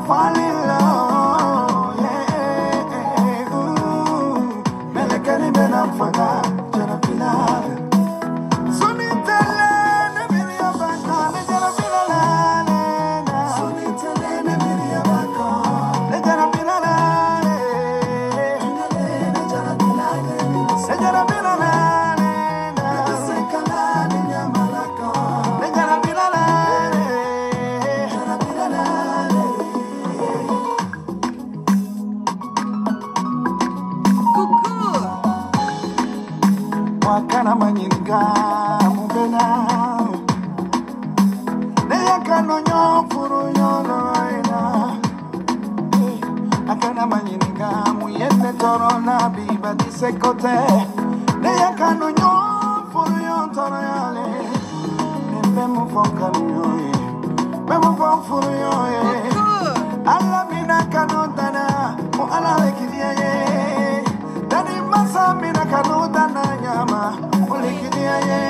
Fall in love, yeah. Ooh, melekani bena faga, jara pilal. Sunitele ne miriya baka, ne jara pilal. Sunitele ne miriya baka, ne jara pilal. Ne jara pilal, ne jara pilal. Ne sekala ne nyamalaka, ne jara pilal. Jara pilal. Wakana manyinga mubena Neya kano nyofuru yoloina Akana manyinga muyete torona biba disekote Neya kano nyofuru yotoro yale Nembe mufokanu yoye Memu fofuru yoye Alla mina kano dana Mu ala wekidiye Dani masa mina kano dana nyama Ulikidia ye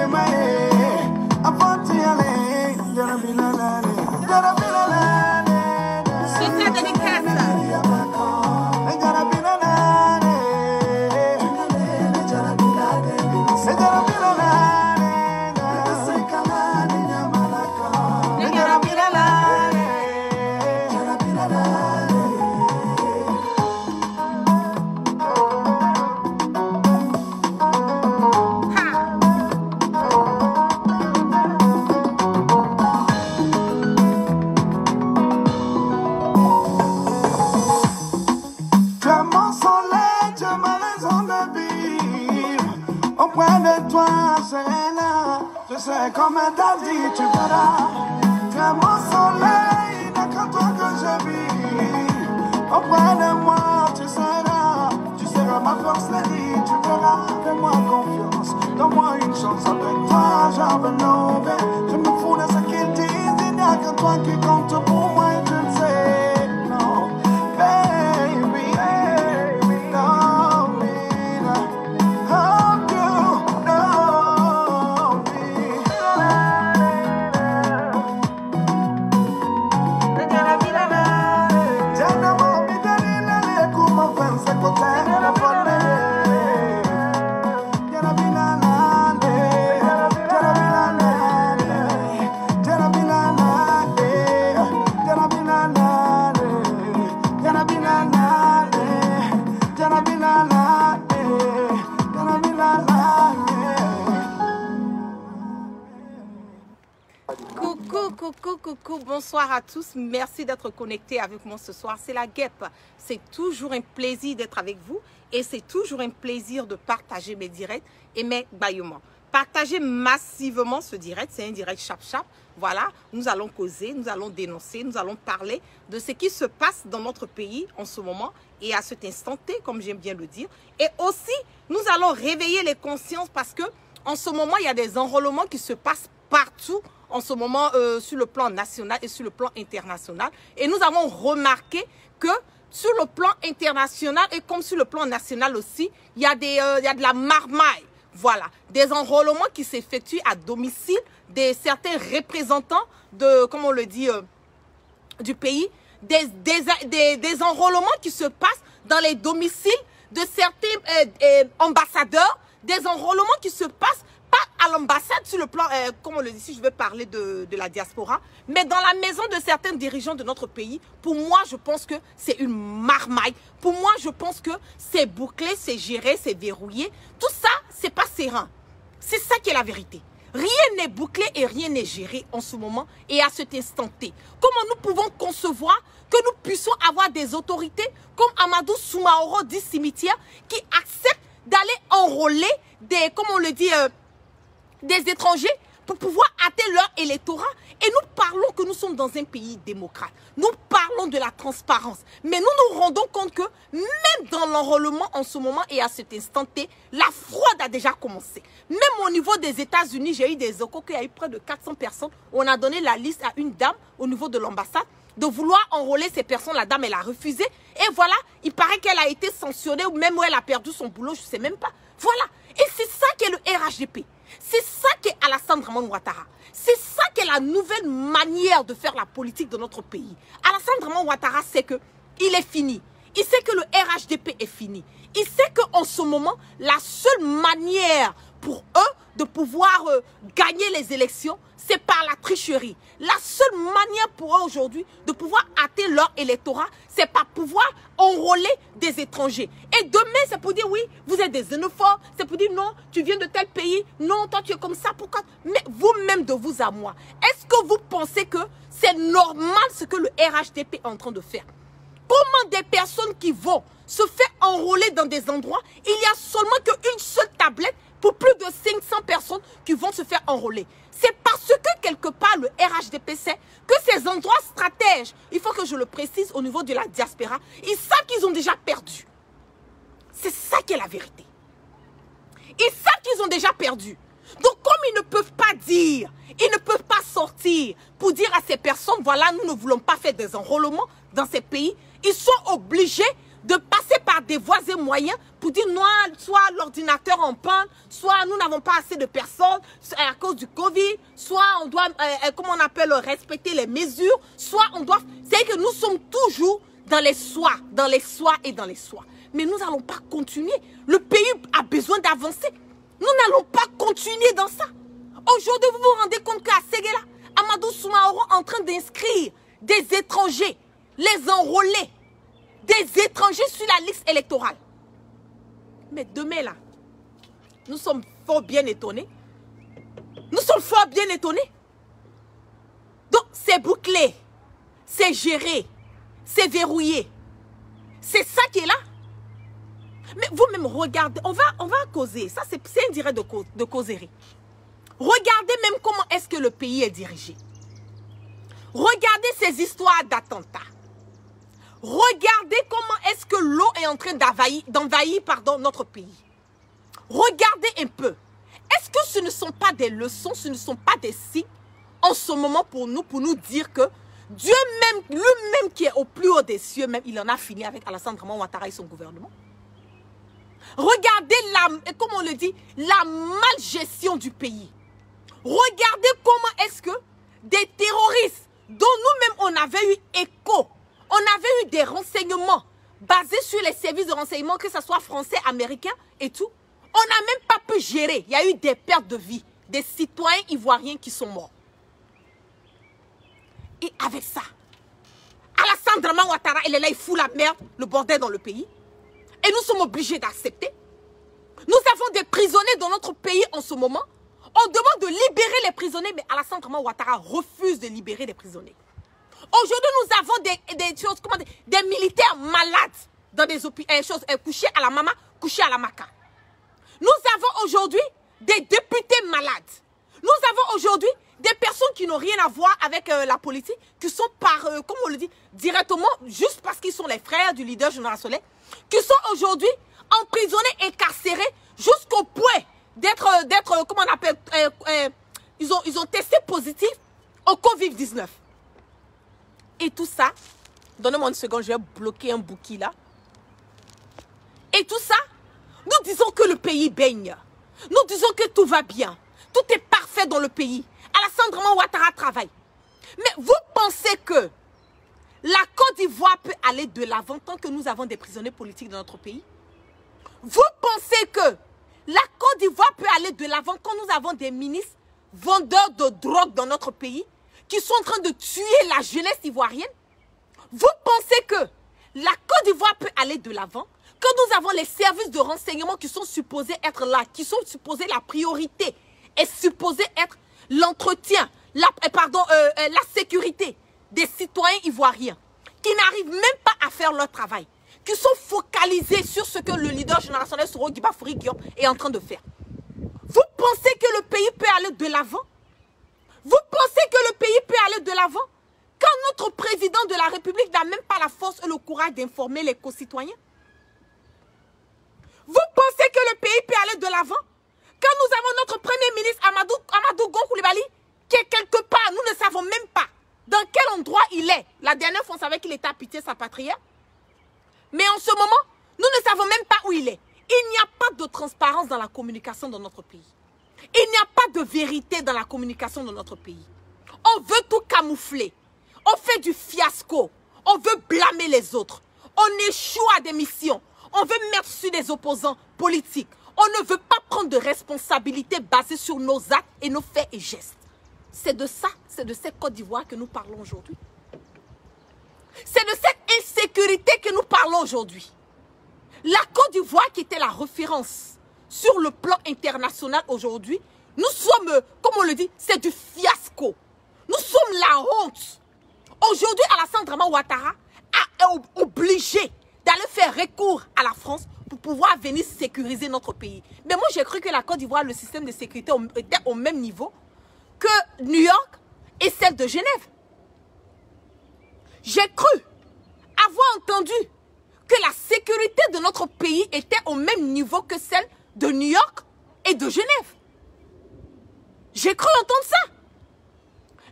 mae Afanti ale Jarabila lale Jarabila lale Senta delicata Jarabila lale Jarabila lale Jarabila lale Sekalani nyamalaka Jarabila lale Jarabila lale Je sais comme t'as dit, tu verras. Tu es mon soleil, n'a qu'à toi que je vis. Auprès de moi, tu seras ma force, Lady, tu verras. Fais-moi confiance, donne-moi une chance avec toi, j'en veux nommer. Je me fous de ce qu'ils disent, il n'y a que toi qui compte pour moi, et je le sais. Non, baby, don't be Coucou, bonsoir à tous. Merci d'être connectés avec moi ce soir. C'est la guêpe. C'est toujours un plaisir d'être avec vous et c'est toujours un plaisir de partager mes directs et mes baillements. Partagez massivement ce direct. C'est un direct chap-chap. Voilà, nous allons causer, nous allons dénoncer, nous allons parler de ce qui se passe dans notre pays en ce moment et à cet instant T, comme j'aime bien le dire. Et aussi, nous allons réveiller les consciences parce que en ce moment, il y a des enrôlements qui se passent partout en ce moment sur le plan national et sur le plan international. Et nous avons remarqué que sur le plan international et comme sur le plan national aussi, il y a de la marmaille. Voilà, des enrôlements qui s'effectuent à domicile de certains représentants de, comme on le dit, du pays, des enrôlements qui se passent dans les domiciles de certains ambassadeurs, des enrôlements qui se passent pas à l'ambassade sur le plan, comme on le dit, si je veux parler de la diaspora, mais dans la maison de certains dirigeants de notre pays. Pour moi, je pense que c'est une marmaille. Pour moi, je pense que c'est bouclé, c'est géré, c'est verrouillé. Tout ça, c'est pas serein. C'est ça qui est la vérité. Rien n'est bouclé et rien n'est géré en ce moment et à cet instant T. Comment nous pouvons concevoir que nous puissions avoir des autorités comme Amadou Soumaoro du cimetière qui acceptent d'aller enrôler des, comme on le dit, des étrangers pour pouvoir hâter leur électorat. Et nous parlons que nous sommes dans un pays démocrate. Nous parlons de la transparence. Mais nous nous rendons compte que même dans l'enrôlement en ce moment et à cet instant T, la fraude a déjà commencé. Même au niveau des États-Unis, j'ai eu des échos qu'il y a eu près de 400 personnes. On a donné la liste à une dame au niveau de l'ambassade de vouloir enrôler ces personnes. La dame, elle a refusé. Et Et voilà, il paraît qu'elle a été sanctionnée ou même où elle a perdu son boulot, je ne sais même pas. Voilà. Et c'est ça qu'est le RHDP. C'est ça qu'est Alassane Dramane Ouattara. C'est ça qu'est la nouvelle manière de faire la politique de notre pays. Alassane Dramane Ouattara sait qu'il est fini. Il sait que le RHDP est fini. Il sait qu'en ce moment, la seule manière pour eux de pouvoir gagner les élections, c'est par la tricherie. La seule manière pour eux aujourd'hui de pouvoir hâter leur électorat, c'est par pouvoir enrôler des étrangers. Et demain, c'est pour dire oui, vous êtes des xénophobes. C'est pour dire non, tu viens de tel pays. Non, toi, tu es comme ça. Pourquoi? Mais vous-même, de vous à moi, est-ce que vous pensez que c'est normal ce que le RHDP est en train de faire? Comment des personnes qui vont se faire enrôler dans des endroits, il n'y a seulement qu'une seule tablette pour plus de 500 personnes qui vont se faire enrôler? C'est parce que quelque part le RHDP sait que ces endroits stratèges, il faut que je le précise au niveau de la diaspora, ils savent qu'ils ont déjà perdu. C'est ça qui est la vérité. Ils savent qu'ils ont déjà perdu. Donc comme ils ne peuvent pas dire, ils ne peuvent pas sortir pour dire à ces personnes, voilà, nous ne voulons pas faire des enrôlements dans ces pays, ils sont obligés de passer par des voies et moyens pour dire non, soit l'ordinateur en panne, soit nous n'avons pas assez de personnes à cause du Covid, soit on doit, comment on appelle, respecter les mesures, soit on doit... C'est que nous sommes toujours dans les soins et dans les soins. Mais nous n'allons pas continuer. Le pays a besoin d'avancer. Nous n'allons pas continuer dans ça. Aujourd'hui, vous vous rendez compte qu'à Séguéla, Amadou Soumaoro est en train d'inscrire des étrangers, les enrôler, des étrangers sur la liste électorale. Mais demain là, nous sommes fort bien étonnés. Nous sommes fort bien étonnés. Donc c'est bouclé, c'est géré, c'est verrouillé. C'est ça qui est là. Mais vous-même regardez, on va causer. Ça c'est un direct de causerie. Regardez même comment est-ce que le pays est dirigé. Regardez ces histoires d'attentats. Regardez comment est-ce que l'eau est en train d'envahir notre pays. Regardez un peu. Est-ce que ce ne sont pas des leçons, ce ne sont pas des signes en ce moment pour nous dire que Dieu même, lui-même qui est au plus haut des cieux, même il en a fini avec Alassane Dramane Ouattara et son gouvernement. Regardez, comment on le dit, la malgestion du pays. Regardez comment est-ce que des terroristes dont nous-mêmes on avait eu écho, on avait eu des renseignements basés sur les services de renseignement, que ce soit français, américain et tout. On n'a même pas pu gérer. Il y a eu des pertes de vie, des citoyens ivoiriens qui sont morts. Et avec ça, Alassane Dramane Ouattara, il est là, il fout la merde, le bordel dans le pays. Et nous sommes obligés d'accepter. Nous avons des prisonniers dans notre pays en ce moment. On demande de libérer les prisonniers, mais Alassane Dramane Ouattara refuse de libérer les prisonniers. Aujourd'hui, nous avons des choses, des militaires malades dans des choses couchés à la mama, couchés à la maca. Nous avons aujourd'hui des députés malades. Nous avons aujourd'hui des personnes qui n'ont rien à voir avec la politique, qui sont comme on le dit, directement, juste parce qu'ils sont les frères du leader générationnel, qui sont aujourd'hui emprisonnés et carcérés jusqu'au point d'être, comment on appelle, ils ont testé positif au Covid-19. Et tout ça, donnez-moi une seconde, je vais bloquer un bouquet là. Et tout ça, nous disons que le pays baigne. Nous disons que tout va bien. Tout est parfait dans le pays. Alassane Dramane Ouattara travaille. Mais vous pensez que la Côte d'Ivoire peut aller de l'avant tant que nous avons des prisonniers politiques dans notre pays? Vous pensez que la Côte d'Ivoire peut aller de l'avant quand nous avons des ministres vendeurs de drogue dans notre pays qui sont en train de tuer la jeunesse ivoirienne? Vous pensez que la Côte d'Ivoire peut aller de l'avant quand nous avons les services de renseignement qui sont supposés être là, qui sont supposés la priorité et supposés être l'entretien, la sécurité des citoyens ivoiriens qui n'arrivent même pas à faire leur travail, qui sont focalisés sur ce que le leader générationnel Soro Guiba Fori Guillaume est en train de faire. Vous pensez que le pays peut aller de l'avant? Vous pensez que le pays peut aller de l'avant quand notre président de la République n'a même pas la force et le courage d'informer les concitoyens? Vous pensez que le pays peut aller de l'avant quand nous avons notre premier ministre Amadou Gon Coulibaly qui est quelque part, nous ne savons même pas dans quel endroit il est. La dernière fois, on savait qu'il était à Pitié, sa patrie. Mais en ce moment, nous ne savons même pas où il est. Il n'y a pas de transparence dans la communication dans notre pays. Il n'y a pas de vérité dans la communication dans notre pays. On veut tout camoufler. On fait du fiasco. On veut blâmer les autres. On échoue à des missions. On veut mettre sur des opposants politiques. On ne veut pas prendre de responsabilités basées sur nos actes et nos faits et gestes. C'est de ça, c'est de cette Côte d'Ivoire que nous parlons aujourd'hui. C'est de cette insécurité que nous parlons aujourd'hui. La Côte d'Ivoire qui était la référence sur le plan international aujourd'hui, nous sommes, comme on le dit, c'est du fiasco. Nous sommes la honte. Aujourd'hui, Alassane Dramane Ouattara est obligé d'aller faire recours à la France pour pouvoir venir sécuriser notre pays. Mais moi, j'ai cru que la Côte d'Ivoire, le système de sécurité était au même niveau que New York et celle de Genève. J'ai cru avoir entendu que la sécurité de notre pays était au même niveau que celle de New York et de Genève. J'ai cru entendre ça.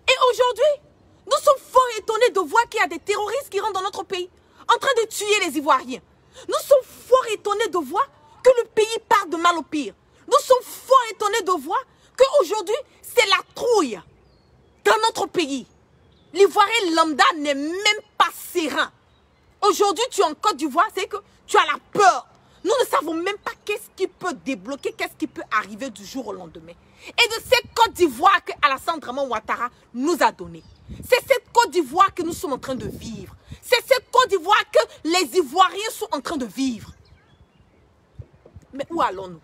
Et aujourd'hui, nous sommes fort étonnés de voir qu'il y a des terroristes qui rentrent dans notre pays en train de tuer les Ivoiriens. Nous sommes fort étonnés de voir que le pays part de mal au pire. Nous sommes fort étonnés de voir qu'aujourd'hui, c'est la trouille dans notre pays. L'Ivoirien lambda n'est même pas serein. Aujourd'hui, tu es en Côte d'Ivoire, c'est que tu as la peur. Nous ne savons même pas qu'est-ce qui peut débloquer, qu'est-ce qui peut arriver du jour au lendemain. Et de cette Côte d'Ivoire que Alassane Dramane Ouattara nous a donnée. C'est cette Côte d'Ivoire que nous sommes en train de vivre. C'est cette Côte d'Ivoire que les Ivoiriens sont en train de vivre. Mais où allons-nous?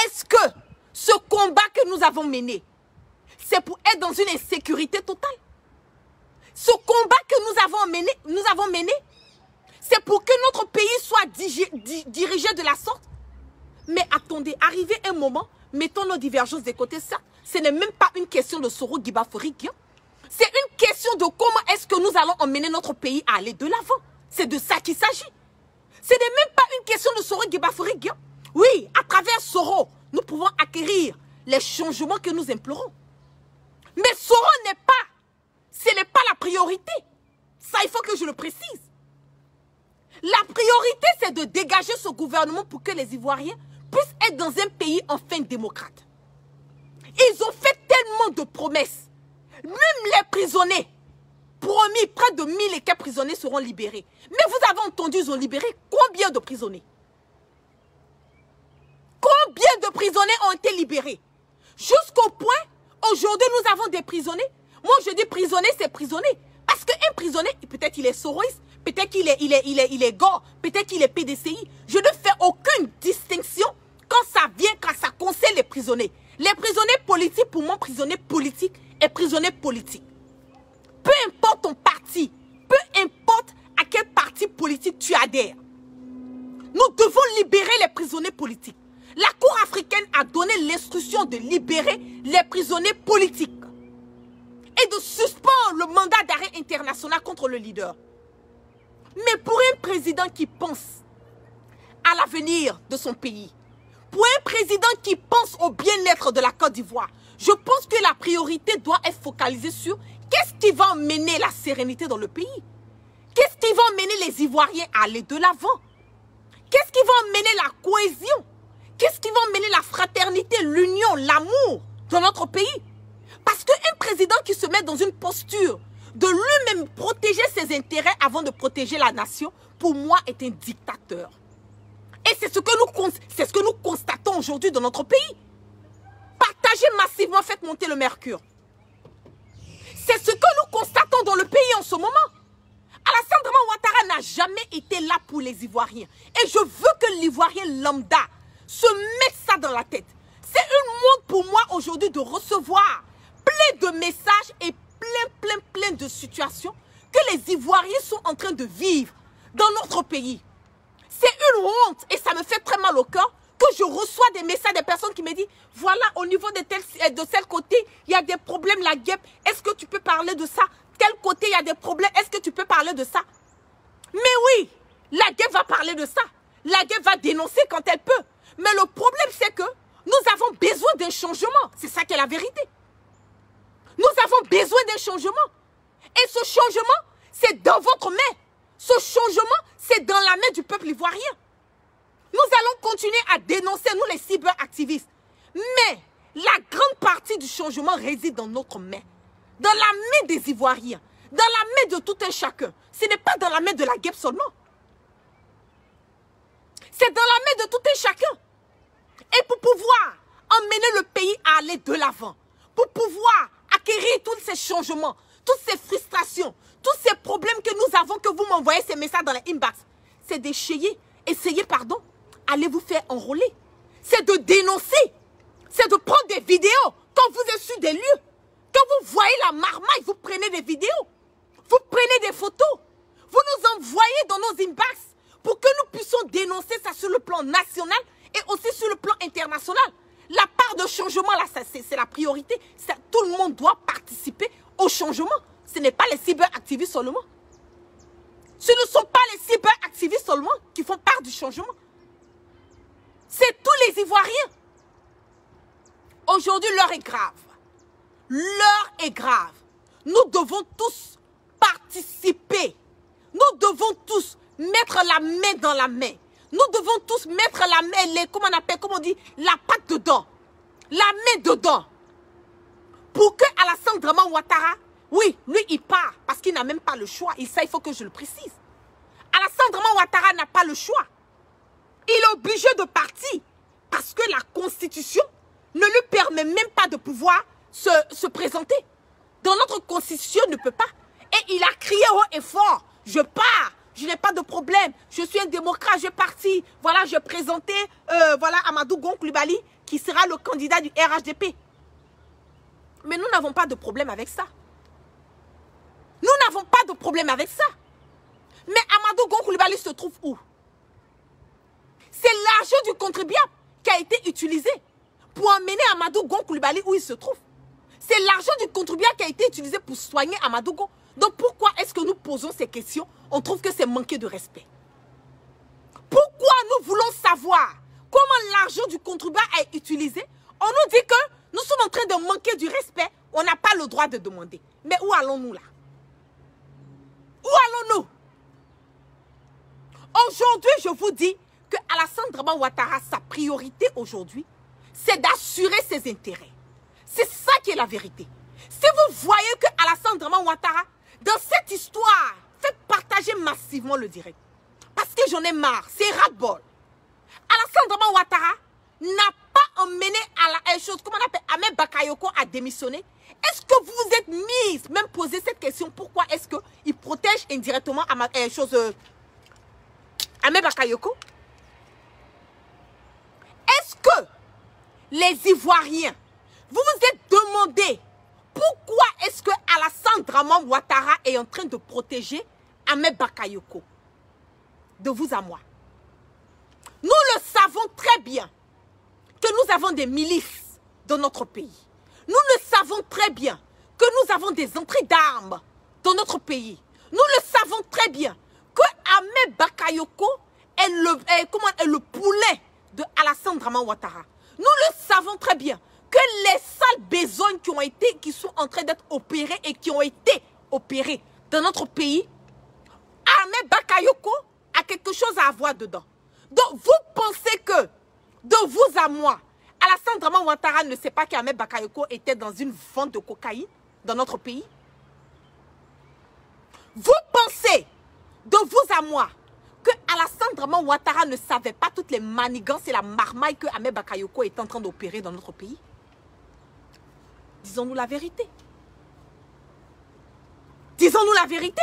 Est-ce que ce combat que nous avons mené, c'est pour être dans une insécurité totale? Ce combat que nous avons mené, c'est pour que notre pays soit dirigé de la sorte. Mais attendez, arrivé un moment, mettons nos divergences de côté, certes, ce n'est même pas une question de Soro Guiba Forique. C'est une question de comment est-ce que nous allons emmener notre pays à aller de l'avant. C'est de ça qu'il s'agit. Ce n'est même pas une question de Soro Guiba Forique. Oui, à travers Soro, nous pouvons acquérir les changements que nous implorons. Mais Soro ce n'est pas la priorité. Ça, il faut que je le précise. La priorité, c'est de dégager ce gouvernement pour que les Ivoiriens puissent être dans un pays enfin démocrate. Ils ont fait tellement de promesses. Même les prisonniers, promis, près de 1000 et quelques prisonniers seront libérés. Mais vous avez entendu, ils ont libéré combien de prisonniers? Combien de prisonniers ont été libérés? Jusqu'au point, aujourd'hui, nous avons des prisonniers. Moi, je dis prisonnier, c'est prisonnier. Parce qu'un prisonnier, peut-être il est soroïste, peut-être qu'il est gore, peut-être qu'il est PDCI. Je ne fais aucune distinction quand ça concerne les prisonniers. Les prisonniers politiques, pour moi, prisonnier politique est prisonnier politique. Peu importe ton parti, peu importe à quel parti politique tu adhères. Nous devons libérer les prisonniers politiques. La Cour africaine a donné l'instruction de libérer les prisonniers politiques et de suspendre le mandat d'arrêt international contre le leader. Mais pour un président qui pense à l'avenir de son pays, pour un président qui pense au bien-être de la Côte d'Ivoire, je pense que la priorité doit être focalisée sur qu'est-ce qui va emmener la sérénité dans le pays. Qu'est-ce qui va emmener les Ivoiriens à aller de l'avant? Qu'est-ce qui va emmener la cohésion? Qu'est-ce qui va emmener la fraternité, l'union, l'amour dans notre pays? Parce qu'un président qui se met dans une posture de lui-même protéger ses intérêts avant de protéger la nation, pour moi, est un dictateur. Et c'est ce que nous constatons aujourd'hui dans notre pays. Partagez massivement, faites monter le mercure. C'est ce que nous constatons dans le pays en ce moment. Alassane Dramane Ouattara n'a jamais été là pour les Ivoiriens. Et je veux que l'Ivoirien lambda se mette ça dans la tête. C'est une honte pour moi aujourd'hui de recevoir plein de messages et plein de situations que les Ivoiriens sont en train de vivre dans notre pays. C'est une honte et ça me fait très mal au cœur que je reçois des messages des personnes qui me disent voilà, au niveau de tel côté, il y a des problèmes, la guêpe, est-ce que tu peux parler de ça? Tel côté, il y a des problèmes, est-ce que tu peux parler de ça? Mais oui, la guêpe va parler de ça. La guêpe va dénoncer quand elle peut. Mais le problème, c'est que nous avons besoin d'un changement. C'est ça qui est la vérité. Nous avons besoin d'un changement. Et ce changement, c'est dans votre main. Ce changement, c'est dans la main du peuple ivoirien. Nous allons continuer à dénoncer, nous les cyberactivistes. Mais la grande partie du changement réside dans notre main. Dans la main des Ivoiriens. Dans la main de tout un chacun. Ce n'est pas dans la main de la guêpe seulement. C'est dans la main de tout un chacun. Et pour pouvoir emmener le pays à aller de l'avant, pour pouvoir acquérir tous ces changements, toutes ces frustrations, tous ces problèmes que nous avons, que vous m'envoyez ces messages dans les inbox, c'est d'essayer, allez vous faire enrôler. C'est de dénoncer. C'est de prendre des vidéos quand vous êtes sur des lieux. Quand vous voyez la marmaille, vous prenez des vidéos. Vous prenez des photos. Vous nous envoyez dans nos inbox pour que nous puissions dénoncer ça sur le plan national et aussi sur le plan international. La part de changement, là, c'est la priorité. Tout le monde doit participer au changement. Ce n'est pas les cyberactivistes seulement. Ce ne sont pas les cyberactivistes seulement qui font part du changement. C'est tous les Ivoiriens. Aujourd'hui, l'heure est grave. L'heure est grave. Nous devons tous participer. Nous devons tous mettre la main dans la main. Nous devons tous mettre la main, comment on dit, la patte dedans. La main dedans. Pour que Alassane Draman Ouattara, oui, lui il part parce qu'il n'a même pas le choix. Il faut que je le précise. Alassane Draman Ouattara n'a pas le choix. Il est obligé de partir parce que la Constitution ne lui permet même pas de pouvoir se présenter. Dans notre Constitution, il ne peut pas. Et il a crié haut et fort, je pars, je n'ai pas de problème, je suis un démocrate, je parti. Voilà, je présentais voilà, Amadou Gon Coulibaly qui sera le candidat du RHDP. Mais nous n'avons pas de problème avec ça. Nous n'avons pas de problème avec ça. Mais Amadou Gon Coulibaly se trouve où? C'est l'argent du contribuable qui a été utilisé pour emmener Amadou Gon Coulibaly où il se trouve. C'est l'argent du contribuable qui a été utilisé pour soigner Amadou Gon. Donc pourquoi est-ce que nous posons ces questions? On trouve que c'est manquer de respect. Pourquoi nous voulons savoir comment l'argent du contribuable est utilisé? On nous dit que nous sommes en train de manquer du respect. On n'a pas le droit de demander. Mais où allons-nous là? Où allons-nous? Aujourd'hui, je vous dis que Alassane Draman Ouattara, sa priorité aujourd'hui, c'est d'assurer ses intérêts. C'est ça qui est la vérité. Si vous voyez que Alassane Draman Ouattara, dans cette histoire, faites partager massivement le direct. Parce que j'en ai marre, c'est ras-le-bol. Alassane Draman Ouattara n'a pas emmené à la chose, comment on appelle, Ahmed Bakayoko à démissionner. Est-ce que vous vous êtes mise, même poser cette question, pourquoi est-ce qu'il protège indirectement Ahmed Bakayoko? Est-ce que les Ivoiriens, vous vous êtes demandé pourquoi est-ce que Alassane Draman Ouattara est en train de protéger Ahmed Bakayoko? De vous à moi. Nous le savons très bien que nous avons des milices dans notre pays. Nous le savons très bien que nous avons des entrées d'armes dans notre pays. Nous le savons très bien que Ahmed Bakayoko est le poulet de Alassane Draman Ouattara. Nous le savons très bien que les sales besognes qui sont en train d'être opérées et qui ont été opérées dans notre pays, Ahmed Bakayoko a quelque chose à avoir dedans. Donc vous pensez que de vous à moi, Alassane Draman Ouattara ne sait pas qu'Ahmed Bakayoko était dans une vente de cocaïne dans notre pays? Vous pensez de vous à moi que Alassane Draman Ouattara ne savait pas toutes les manigances et la marmaille que Ahmed Bakayoko est en train d'opérer dans notre pays? Disons-nous la vérité. Disons-nous la vérité.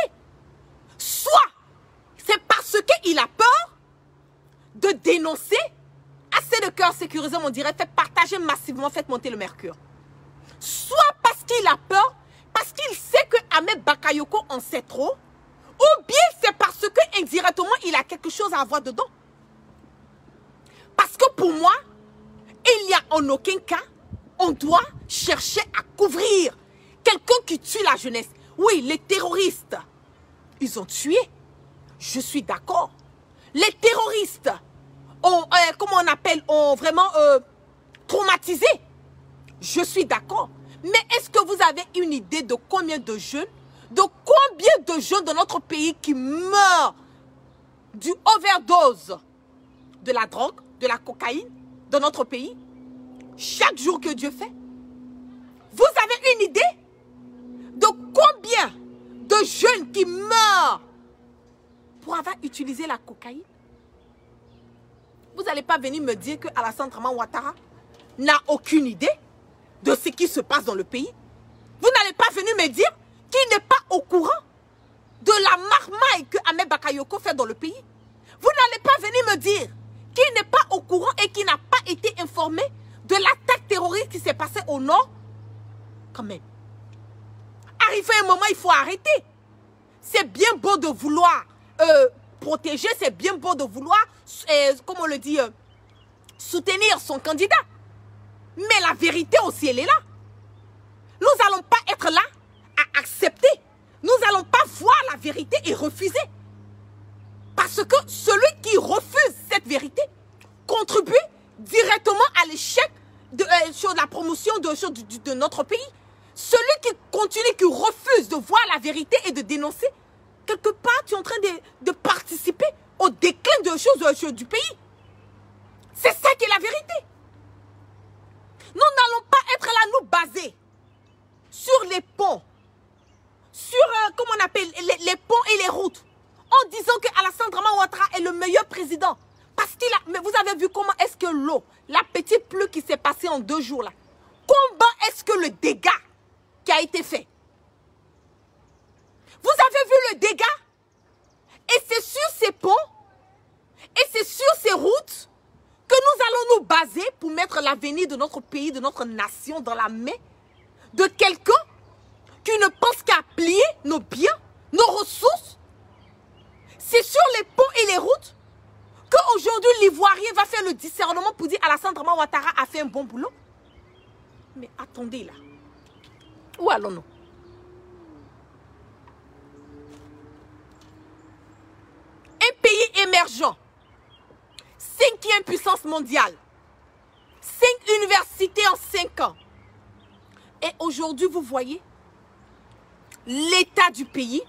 Soit c'est parce qu'il a peur de dénoncer. Assez de cœur sécurisé, on dirait, faites partager massivement, faites monter le mercure. Soit parce qu'il a peur, parce qu'il sait que Ahmed Bakayoko en sait trop, ou bien c'est parce que indirectement il a quelque chose à avoir dedans. Parce que pour moi, il n'y a en aucun cas, on doit chercher à couvrir quelqu'un qui tue la jeunesse. Oui, les terroristes, ils ont tué. Je suis d'accord. Les terroristes comment on appelle, ont vraiment traumatisé. Je suis d'accord. Mais est-ce que vous avez une idée de combien de jeunes de combien de jeunes de notre pays qui meurent du overdose de la drogue, de la cocaïne dans notre pays, chaque jour que Dieu fait. Vous avez une idée de combien de jeunes qui meurent pour avoir utilisé la cocaïne? Vous n'allez pas venir me dire que Alassane Dramane Ouattara n'a aucune idée de ce qui se passe dans le pays. Vous n'allez pas venir me dire qu'il n'est pas au courant de la marmaille que Ahmed Bakayoko fait dans le pays. Vous n'allez pas venir me dire qu'il n'est pas au courant et qu'il n'a pas été informé de l'attaque terroriste qui s'est passée au nord. Quand même. Arrivé un moment, il faut arrêter. C'est bien beau de vouloir protéger, c'est bien beau de vouloir, comme on le dit, soutenir son candidat. Mais la vérité aussi, elle est là. Nous n'allons pas être là à accepter. Nous n'allons pas voir la vérité et refuser. Parce que celui qui refuse cette vérité contribue directement à l'échec sur la promotion de notre pays. Celui qui continue, qui refuse de voir la vérité et de dénoncer, quelque part, tu es en train de participer au déclin de choses du pays. C'est ça qui est la vérité. Nous n'allons pas être là, nous baser sur les ponts, sur, comment on appelle, les ponts et les routes, en disant que Alassane Dramane Ouattara est le meilleur président. Parce qu'il a... Mais vous avez vu comment est-ce que l'eau, la petite pluie qui s'est passée en 2 jours là, combien est-ce que le dégât qui a été fait? Vous avez vu le dégât? Et c'est sur ces ponts, et c'est sur ces routes que nous allons nous baser pour mettre l'avenir de notre pays, de notre nation dans la main de quelqu'un qui ne pense qu'à plier nos biens, nos ressources. C'est sur les ponts et les routes qu'aujourd'hui l'Ivoirien va faire le discernement pour dire Alassane Dramane Ouattara a fait un bon boulot. Mais attendez là. Où allons-nous? Un pays émergent, 5e puissance mondiale, 5 universités en 5 ans. Et aujourd'hui, vous voyez l'état du pays.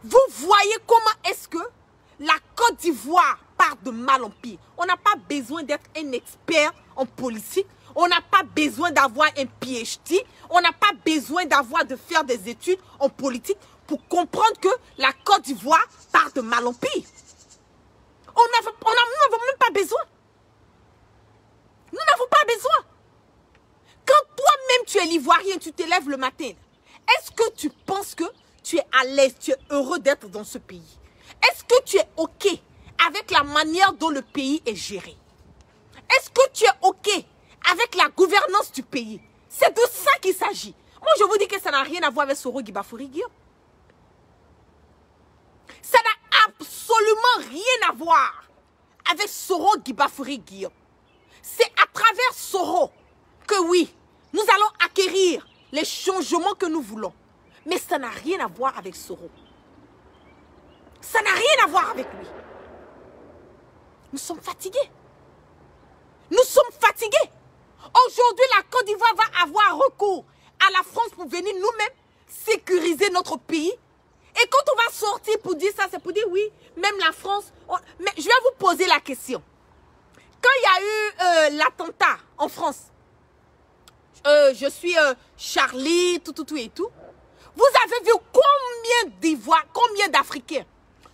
Vous voyez comment est-ce que la Côte d'Ivoire part de mal en pire. On n'a pas besoin d'être un expert en politique. On n'a pas besoin d'avoir un PhD. On n'a pas besoin de faire des études en politique pour comprendre que la Côte d'Ivoire part de mal en pire. Nous n'avons même pas besoin. Nous n'avons pas besoin. Quand toi-même tu es l'Ivoirien, tu te lèves le matin, est-ce que tu penses que tu es à l'aise, tu es heureux d'être dans ce pays? Est-ce que tu es OK avec la manière dont le pays est géré? Est-ce que tu es OK avec la gouvernance du pays? C'est de ça qu'il s'agit. Moi, je vous dis que ça n'a rien à voir avec Soro Guibafouri Guillaume. Ça n'a absolument rien à voir avec Soro Guibafouri Guillaume. C'est à travers Soro que oui, nous allons acquérir les changements que nous voulons. Mais ça n'a rien à voir avec Soro. Ça n'a rien à voir avec lui. Nous sommes fatigués. Nous sommes fatigués. Aujourd'hui, la Côte d'Ivoire va avoir recours à la France pour venir nous-mêmes sécuriser notre pays. Et quand on va sortir pour dire ça, c'est pour dire oui, même la France... Mais je vais vous poser la question. Quand il y a eu l'attentat en France, je suis Charlie, tout et tout. Vous avez vu combien d'Ivoiriens, combien d'Africains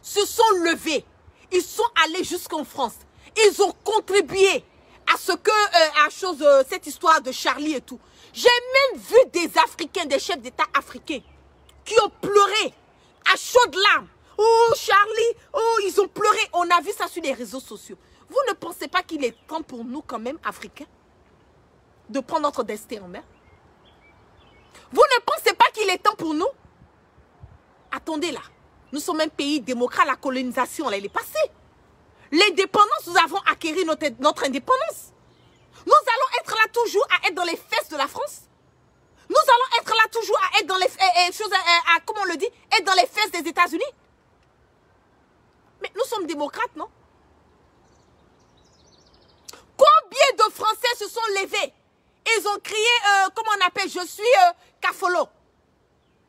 se sont levés. Ils sont allés jusqu'en France. Ils ont contribué à ce que, cette histoire de Charlie et tout. J'ai même vu des Africains, des chefs d'État africains, qui ont pleuré à chaudes larmes. Oh Charlie, oh ils ont pleuré. On a vu ça sur les réseaux sociaux. Vous ne pensez pas qu'il est temps pour nous quand même, Africains, de prendre notre destin en main? Vous ne pensez pas qu'il est temps pour nous? Attendez là. Nous sommes un pays démocrate, la colonisation, là, elle est passée. L'indépendance, nous avons acquis notre indépendance. Nous allons être là toujours à être dans les fesses de la France. Nous allons être là toujours à être dans les choses, comment on le dit, être dans les fesses des États-Unis. Mais nous sommes démocrates, non? Combien de Français se sont levés? Ils ont crié, comment on appelle, je suis Cafolo.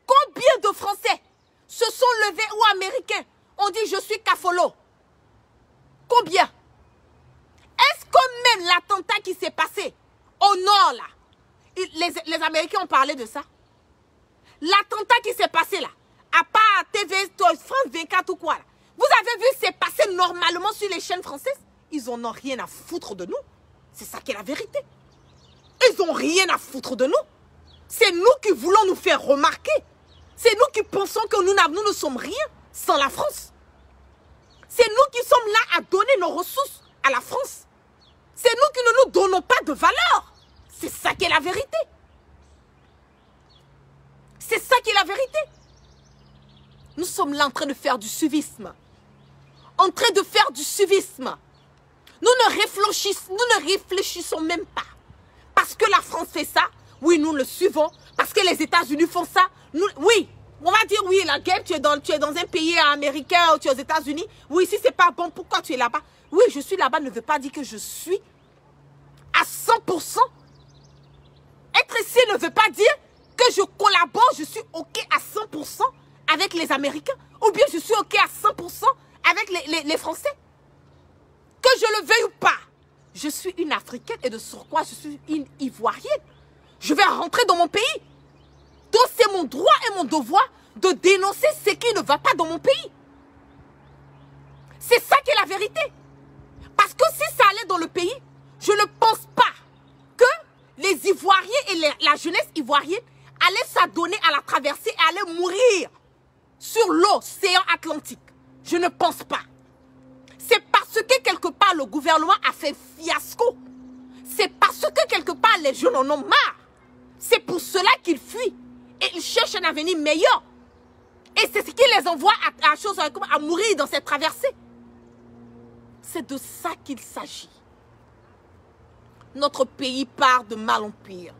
Combien de Français se sont levés ou Américains ont dit je suis Kafolo? Combien? Est-ce que même l'attentat qui s'est passé au nord là, les Américains ont parlé de ça? L'attentat qui s'est passé là, à part TV, France 24 ou quoi là, vous avez vu c'est passé normalement sur les chaînes françaises? Ils en ont rien à foutre de nous. C'est ça qui est la vérité. Ils n'ont rien à foutre de nous. C'est nous qui voulons nous faire remarquer. C'est nous qui pensons que nous ne sommes rien sans la France. C'est nous qui sommes là à donner nos ressources à la France. C'est nous qui ne nous donnons pas de valeur. C'est ça qui est la vérité. C'est ça qui est la vérité. Nous sommes là en train de faire du suivisme. En train de faire du suivisme. Nous ne réfléchissons même pas. Parce que la France fait ça, oui, nous le suivons. Parce que les États-Unis font ça, nous, oui. On va dire, oui, la guerre, tu es dans un pays américain ou tu es aux États-Unis. Oui, si c'est pas bon, pourquoi tu es là-bas? Oui, je suis là-bas ne veut pas dire que je suis à 100%. Être ici ne veut pas dire que je collabore, je suis OK à 100% avec les Américains. Ou bien je suis OK à 100% avec les Français. Que je le veuille ou pas, je suis une Africaine et de surcroît, je suis une Ivoirienne. Je vais rentrer dans mon pays. Donc c'est mon droit et mon devoir de dénoncer ce qui ne va pas dans mon pays. C'est ça qui est la vérité. Parce que si ça allait dans le pays, je ne pense pas que les Ivoiriens et la jeunesse ivoirienne allaient s'adonner à la traversée et allaient mourir sur l'océan Atlantique. Je ne pense pas. C'est parce que quelque part le gouvernement a fait fiasco. C'est parce que quelque part les jeunes en ont marre. C'est pour cela qu'ils fuient. Et ils cherchent un avenir meilleur. Et c'est ce qui les envoie à mourir dans cette traversée. C'est de ça qu'il s'agit. Notre pays part de mal en pire.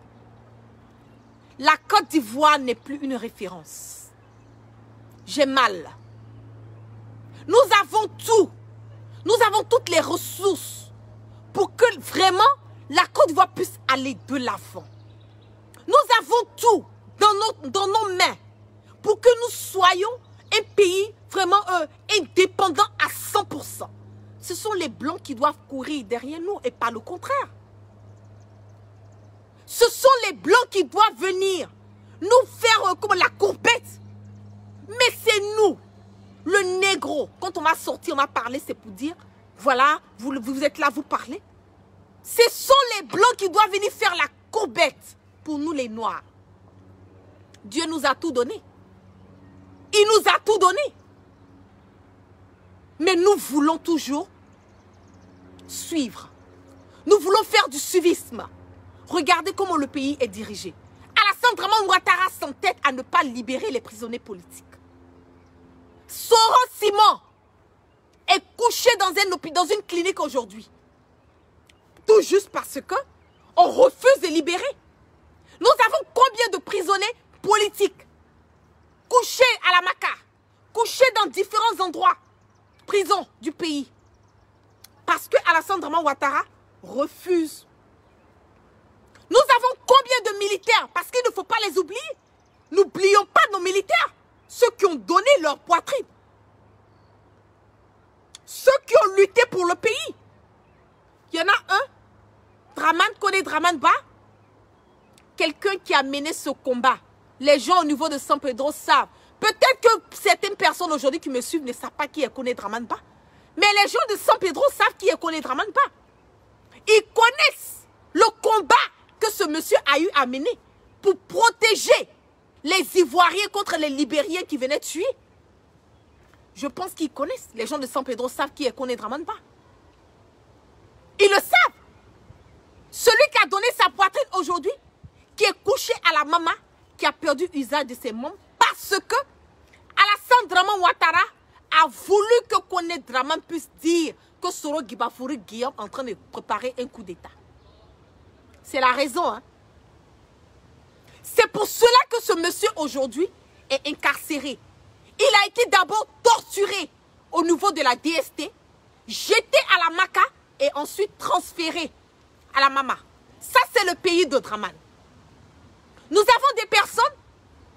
La Côte d'Ivoire n'est plus une référence. J'ai mal. Nous avons tout. Nous avons toutes les ressources pour que vraiment la Côte d'Ivoire puisse aller de l'avant. Nous avons tout dans nos mains pour que nous soyons un pays vraiment indépendant à 100%. Ce sont les Blancs qui doivent courir derrière nous et pas le contraire. Ce sont les Blancs qui doivent venir nous faire comme la courbette. Mais c'est nous, le négro. Quand on va sortir, on va parler, c'est pour dire, voilà, vous êtes là, vous parlez. Ce sont les Blancs qui doivent venir faire la courbette pour nous les Noirs. Dieu nous a tout donné. Il nous a tout donné. Mais nous voulons toujours suivre. Nous voulons faire du suivisme. Regardez comment le pays est dirigé. Alassane Dramane Ouattara s'entête à ne pas libérer les prisonniers politiques. Soro Simon est couché dans une clinique aujourd'hui. Tout juste parce que on refuse de libérer. Nous avons combien de prisonniers politiques couchés à la Maca, couchés dans différents endroits, prisons du pays. Parce que Alassane Dramane Ouattara refuse. Nous avons combien de militaires? Parce qu'il ne faut pas les oublier. N'oublions pas nos militaires. Ceux qui ont donné leur poitrine. Ceux qui ont lutté pour le pays. Il y en a un, Dramane Kone Dramane Ba, quelqu'un qui a mené ce combat. Les gens au niveau de San Pedro savent. Peut-être que certaines personnes aujourd'hui qui me suivent ne savent pas qui est Kone Dramane Ba. Mais les gens de San Pedro savent qui est Kone Dramane Ba. Ils connaissent le combat que ce monsieur a eu à mener pour protéger les Ivoiriens contre les Libériens qui venaient tuer. Je pense qu'ils connaissent. Les gens de San Pedro savent qui est Kone Dramane Ba. Ils le savent. Celui qui a donné sa poitrine aujourd'hui, qui est couché à la maman, qui a perdu usage de ses membres, parce que Alassane Dramane Ouattara a voulu que Kone Dramane puisse dire que Soro Guibafouri Guillaume est en train de préparer un coup d'État. C'est la raison. Hein? C'est pour cela que ce monsieur aujourd'hui est incarcéré. Il a été d'abord torturé au niveau de la DST, jeté à la Maca et ensuite transféré à la Mama. Ça, c'est le pays de Dramane. Nous avons des personnes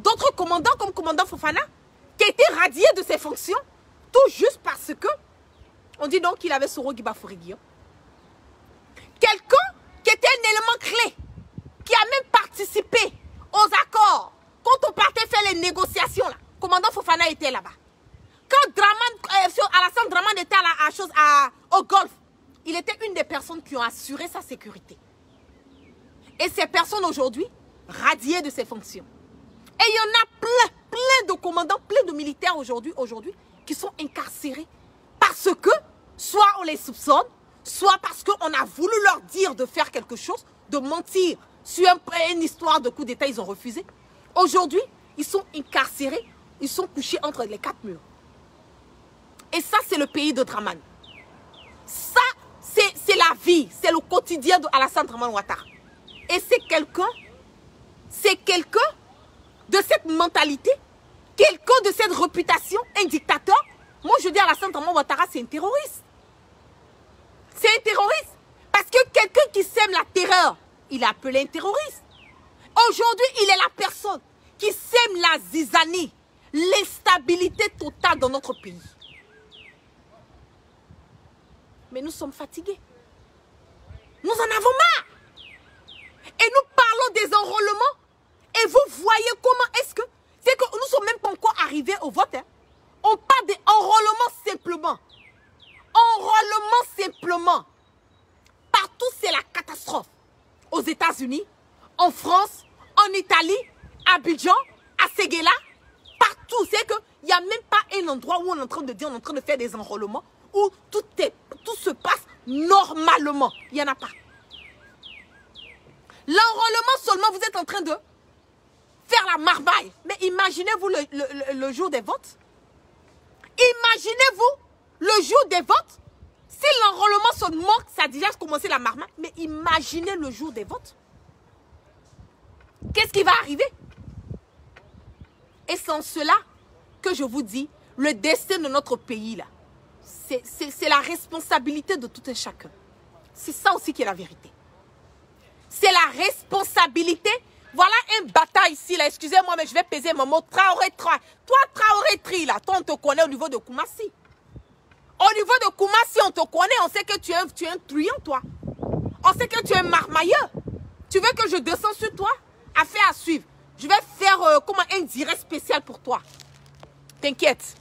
d'autres commandants comme commandant Fofana qui a été radié de ses fonctions tout juste parce que on dit donc qu'il avait Soro Guibafouri Guillaume. Quelqu'un qui était un élément clé, qui a même participé aux accords. Quand on partait faire les négociations, là, commandant Fofana était là-bas. Quand Alassane Draman était au Golfe, il était une des personnes qui ont assuré sa sécurité. Et ces personnes aujourd'hui, radiées de ses fonctions. Et il y en a plein de commandants, plein de militaires aujourd'hui qui sont incarcérés parce que soit on les soupçonne, soit parce qu'on a voulu leur dire de faire quelque chose, de mentir sur une histoire de coup d'État, ils ont refusé. Aujourd'hui, ils sont incarcérés, ils sont couchés entre les 4 murs. Et ça, c'est le pays de Draman. Ça, c'est la vie, c'est le quotidien de Alassane Draman Ouattara. Et c'est quelqu'un de cette mentalité, quelqu'un de cette réputation, un dictateur. Moi, je dis Alassane Draman Ouattara, c'est un terroriste. C'est un terroriste. Parce que quelqu'un qui sème la terreur, il est appelé un terroriste. Aujourd'hui, il est la personne qui sème la zizanie, l'instabilité totale dans notre pays. Mais nous sommes fatigués. Nous en avons marre. Et nous parlons des enrôlements. Et vous voyez comment est-ce que... C'est que nous ne sommes même pas encore arrivés au vote. Hein. On parle d'enrôlement simplement. Enrôlement simplement. Partout, c'est la catastrophe. Aux États-Unis, en France, en Italie, à Abidjan, à Séguéla, partout. C'est qu'il n'y a même pas un endroit où on est en train de dire, on est en train de faire des enrôlements, où tout se passe normalement. Il n'y en a pas. L'enrôlement seulement, vous êtes en train de faire la marmaille. Mais imaginez-vous le jour des votes. Imaginez-vous le jour des votes. Si l'enrôlement seulement, ça a déjà commencé la marmaille. Mais imaginez le jour des votes. Qu'est-ce qui va arriver? Et c'est en cela que je vous dis, le destin de notre pays, là, c'est la responsabilité de tout un chacun. C'est ça aussi qui est la vérité. C'est la responsabilité. Voilà un bataille ici, là. Excusez-moi, mais je vais peser mon mot. Traoré 3. Toi, Traoré Tri, là, toi, on te connaît au niveau de Koumassi. Au niveau de Koumassi, on te connaît. On sait que tu es un truand, toi. On sait que tu es un marmailleur. Tu veux que je descende sur toi? Affaire à suivre. Je vais faire comme un direct spécial pour toi. T'inquiète.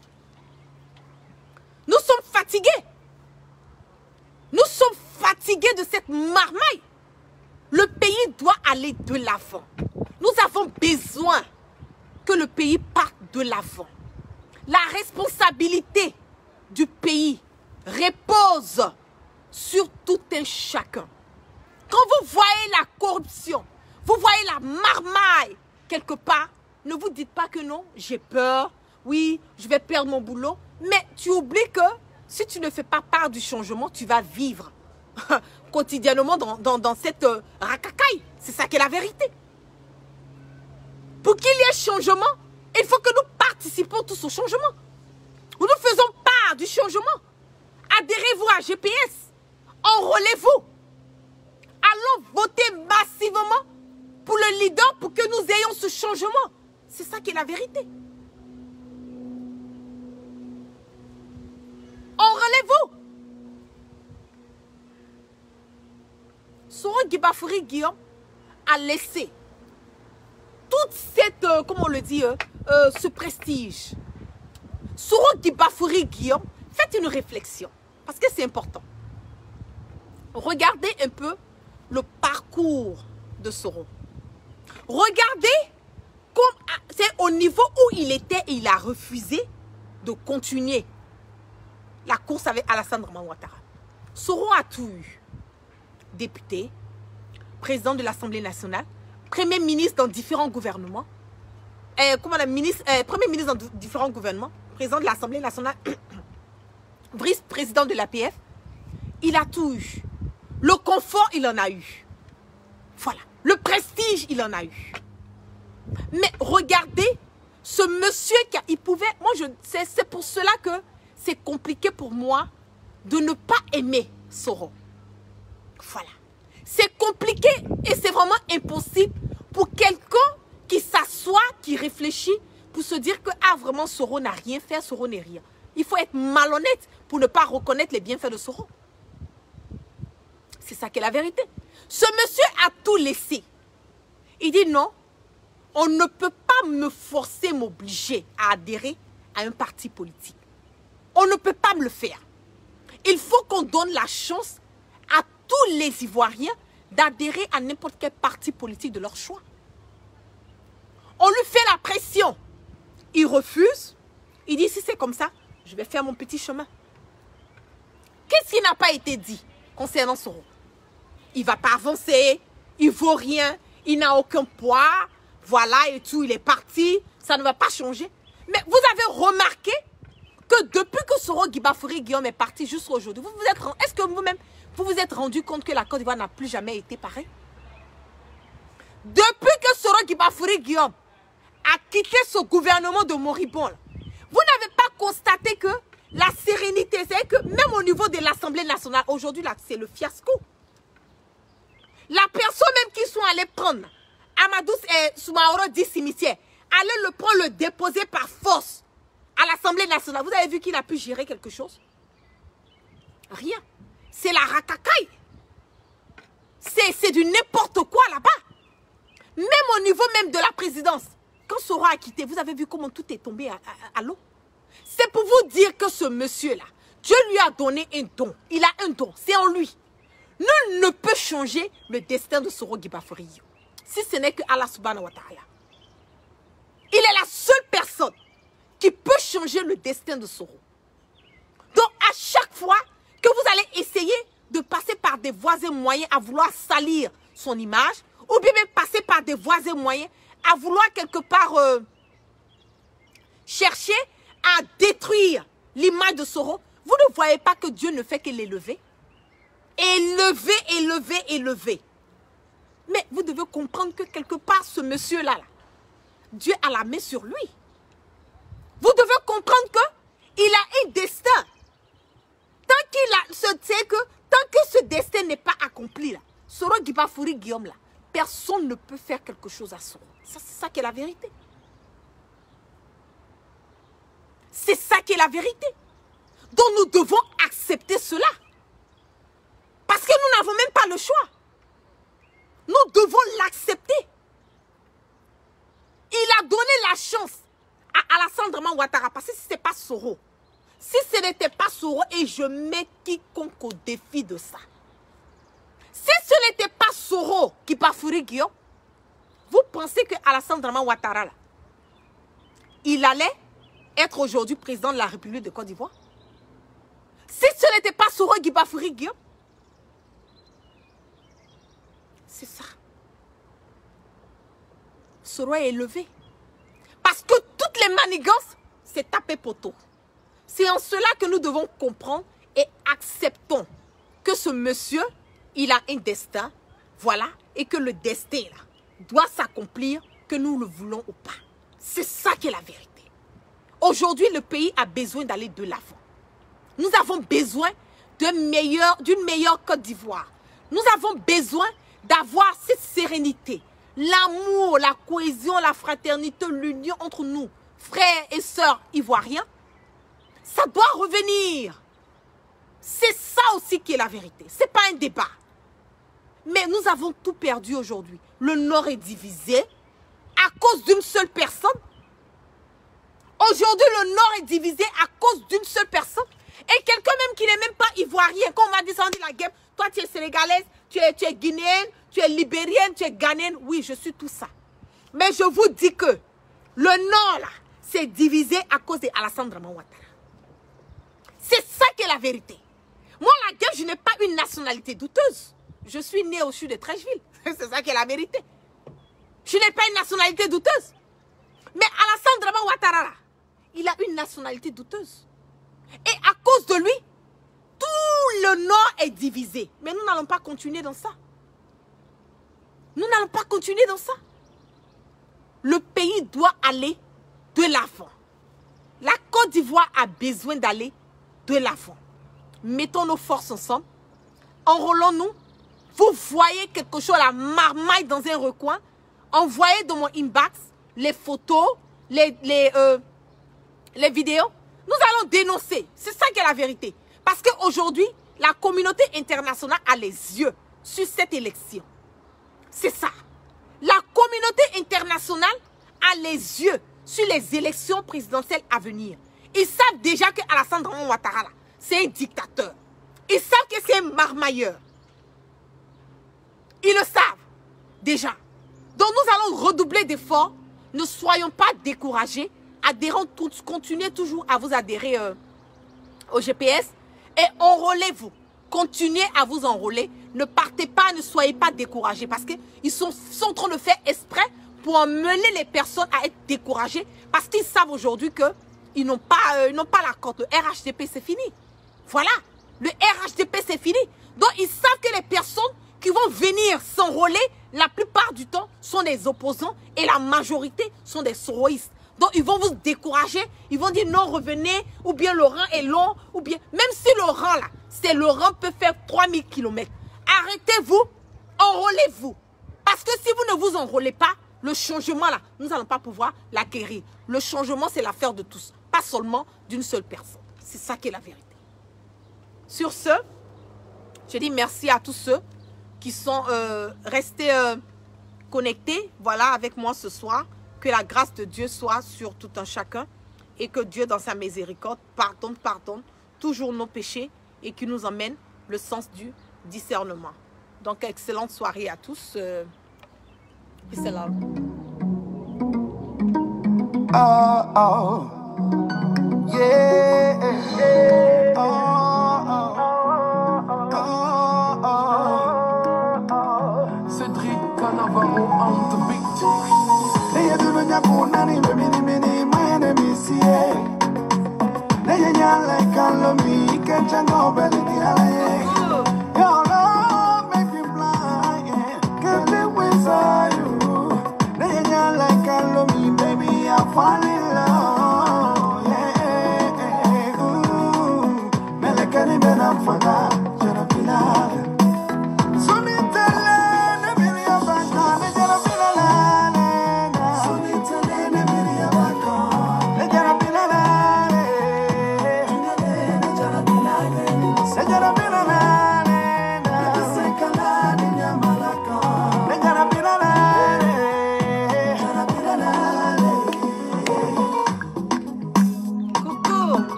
Nous sommes fatigués. Nous sommes fatigués de cette marmaille. Le pays doit aller de l'avant. Nous avons besoin que le pays parte de l'avant. La responsabilité du pays repose sur tout un chacun. Quand vous voyez la corruption, vous voyez la marmaille quelque part, ne vous dites pas que non, j'ai peur, oui, je vais perdre mon boulot. Mais tu oublies que si tu ne fais pas part du changement, tu vas vivre quotidiennement dans cette racacaille. C'est ça qui est la vérité. Pour qu'il y ait changement, il faut que nous participons tous au changement. Nous faisons part du changement. Adhérez-vous à GPS. Enrôlez-vous. Allons voter massivement pour le leader pour que nous ayons ce changement. C'est ça qui est la vérité. Enrôlez-vous. Soro Guibafouri Guillaume a laissé toute cette, comment on le dit, ce prestige. Soro Guibafouri Guillaume, faites une réflexion, parce que c'est important. Regardez un peu le parcours de Soro. Regardez comme c'est au niveau où il était et il a refusé de continuer la course avec Alassane Draman Ouattara. Soro a tout eu. Député, président de l'Assemblée nationale, premier ministre dans différents gouvernements, premier ministre dans différents gouvernements, président de l'Assemblée nationale, vice-président de l'APF, il a tout eu. Le confort, il en a eu. Voilà. Le prestige, il en a eu. Mais regardez, ce monsieur, il pouvait... Moi, c'est pour cela que c'est compliqué pour moi de ne pas aimer Soro. Voilà. C'est compliqué et c'est vraiment impossible pour quelqu'un qui s'assume soi qui réfléchit pour se dire que ah, vraiment Soro n'a rien fait, Soro n'est rien. Il faut être malhonnête pour ne pas reconnaître les bienfaits de Soro. C'est ça qui est la vérité. Ce monsieur a tout laissé. Il dit non, on ne peut pas me forcer, m'obliger à adhérer à un parti politique. On ne peut pas me le faire. Il faut qu'on donne la chance à tous les Ivoiriens d'adhérer à n'importe quel parti politique de leur choix. On lui fait la pression. Il refuse. Il dit, si c'est comme ça, je vais faire mon petit chemin. Qu'est-ce qui n'a pas été dit concernant Soro? Il ne va pas avancer, il ne vaut rien, il n'a aucun poids, voilà et tout, il est parti, ça ne va pas changer. Mais vous avez remarqué que depuis que Soro Guibafoury Guillaume est parti jusqu'à aujourd'hui, est-ce que vous-même, vous vous êtes rendu compte que la Côte d'Ivoire n'a plus jamais été pareille? Depuis que Soro Guibafoury Guillaume a quitté ce gouvernement de moribond, vous n'avez pas constaté que la sérénité, c'est que même au niveau de l'Assemblée nationale, aujourd'hui, c'est le fiasco. La personne même qui sont allés prendre Amadou et Soumaoro dit cimetière, allez le prendre, le déposer par force à l'Assemblée nationale. Vous avez vu qu'il a pu gérer quelque chose? Rien. C'est la racacaille. C'est du n'importe quoi là-bas. Même au niveau même de la présidence. Quand Soro a quitté, vous avez vu comment tout est tombé à l'eau. C'est pour vous dire que ce monsieur-là, Dieu lui a donné un don. Il a un don, c'est en lui. Nul ne peut changer le destin de Soro Guibafoury Guillaume, si ce n'est que Allah subhanahu wa ta'ala. Il est la seule personne qui peut changer le destin de Soro. Donc à chaque fois que vous allez essayer de passer par des voies et moyens à vouloir salir son image, ou bien même passer par des voies et moyens à vouloir quelque part chercher à détruire l'image de Soro, vous ne voyez pas que Dieu ne fait que l'élever? Élever, élever, élever. Mais vous devez comprendre que quelque part, ce monsieur-là, Dieu a la main sur lui. Vous devez comprendre qu'il a un destin. Tant que ce destin n'est pas accompli, là, Soro Guibafoury Guillaume, là, personne ne peut faire quelque chose à Soro. C'est ça qui est la vérité. C'est ça qui est la vérité. Donc nous devons accepter cela. Parce que nous n'avons même pas le choix. Nous devons l'accepter. Il a donné la chance à Alassane Draman Ouattara. Parce que si ce n'est pas Soro, si ce n'était pas Soro, et je mets quiconque au défi de ça. Si ce n'était pas Soro Guibafoury Guillaume, vous pensez que Alassane Draman Ouattara, là, il allait être aujourd'hui président de la République de Côte d'Ivoire? Si ce n'était pas Soro Guibafoury Guillaume, c'est ça. Soro est élevé. Parce que toutes les manigances, c'est taper poteau. C'est en cela que nous devons comprendre et acceptons que ce monsieur, il a un destin, voilà, et que le destin là, doit s'accomplir, que nous le voulons ou pas. C'est ça qui est la vérité. Aujourd'hui, le pays a besoin d'aller de l'avant. Nous avons besoin d'une meilleure Côte d'Ivoire. Nous avons besoin d'avoir cette sérénité, l'amour, la cohésion, la fraternité, l'union entre nous, frères et sœurs ivoiriens. Ça doit revenir. C'est ça aussi qui est la vérité. Ce n'est pas un débat. Mais nous avons tout perdu aujourd'hui. Le Nord est divisé à cause d'une seule personne. Aujourd'hui, le Nord est divisé à cause d'une seule personne. Et quelqu'un même qui n'est même pas ivoirien. Quand on va descendre la guerre, toi tu es sénégalaise, tu es guinéenne, tu es libérienne, tu es ghanéenne. Oui, je suis tout ça. Mais je vous dis que le Nord, là, c'est divisé à cause d'Alassane Draman Ouattara. C'est ça qui est la vérité. Moi, la guerre, je n'ai pas une nationalité douteuse. Je suis née au sud de Trècheville. C'est ça qui est la vérité. Je n'ai pas une nationalité douteuse. Mais Alassane Draman Ouattara, là, il a une nationalité douteuse. Et à cause de lui, tout le Nord est divisé. Mais nous n'allons pas continuer dans ça. Nous n'allons pas continuer dans ça. Le pays doit aller de l'avant. La Côte d'Ivoire a besoin d'aller de l'avant. Mettons nos forces ensemble. Enrôlons-nous. Vous voyez quelque chose, la marmaille dans un recoin. Envoyez dans mon inbox. les photos, les vidéos, nous allons dénoncer. C'est ça qui est la vérité. Parce qu'aujourd'hui, la communauté internationale a les yeux sur cette élection. C'est ça. La communauté internationale a les yeux sur les élections présidentielles à venir. Ils savent déjà que Alassane Dramane Ouattara, c'est un dictateur. Ils savent que c'est un marmailleur. Ils le savent déjà. Donc nous allons redoubler d'efforts. Ne soyons pas découragés. Adhérons tous, continuez toujours à vous adhérer au GPS et enrôlez-vous. Continuez à vous enrôler. Ne partez pas, ne soyez pas découragés parce qu'ils sont en train de faire exprès pour emmener les personnes à être découragées parce qu'ils savent aujourd'hui qu'ils n'ont pas la cote. Le RHDP, c'est fini. Voilà. Le RHDP, c'est fini. Donc, ils savent que les personnes qui vont venir s'enrôler, la plupart du temps, sont des opposants et la majorité sont des soroïstes. Donc, ils vont vous décourager. Ils vont dire non, revenez, ou bien le rang est long, ou bien, même si le rang là, le rang peut faire 3000 km. Arrêtez-vous, enrôlez-vous. Parce que si vous ne vous enrôlez pas, le changement là, nous n'allons pas pouvoir l'acquérir. Le changement, c'est l'affaire de tous, pas seulement d'une seule personne. C'est ça qui est la vérité. Sur ce, je dis merci à tous ceux qui sont restés connectés, voilà, avec moi ce soir. Que la grâce de Dieu soit sur tout un chacun et que Dieu, dans sa miséricorde, pardonne toujours nos péchés et qui nous emmène le sens du discernement. Donc, excellente soirée à tous. Peace and love. Oh, oh, yeah, oh, oh, oh, oh. Cedric Canavaro on the beat. They do not know nani, many, my enemy see. They are like Alami, can't you go belly? Your love make me blind, can't live without you. They are like Alami, baby, I'm falling in love. Yeah, ooh, Melakani, Ben, I'm forgot, Jarapina. So me tell them, baby, I'm back on, Jarapina.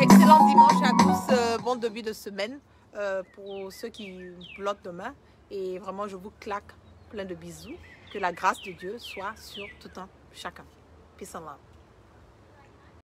Excellent dimanche à tous, bon début de semaine pour ceux qui bloquent demain. Et vraiment, je vous claque plein de bisous. Que la grâce de Dieu soit sur tout un chacun. Peace and love.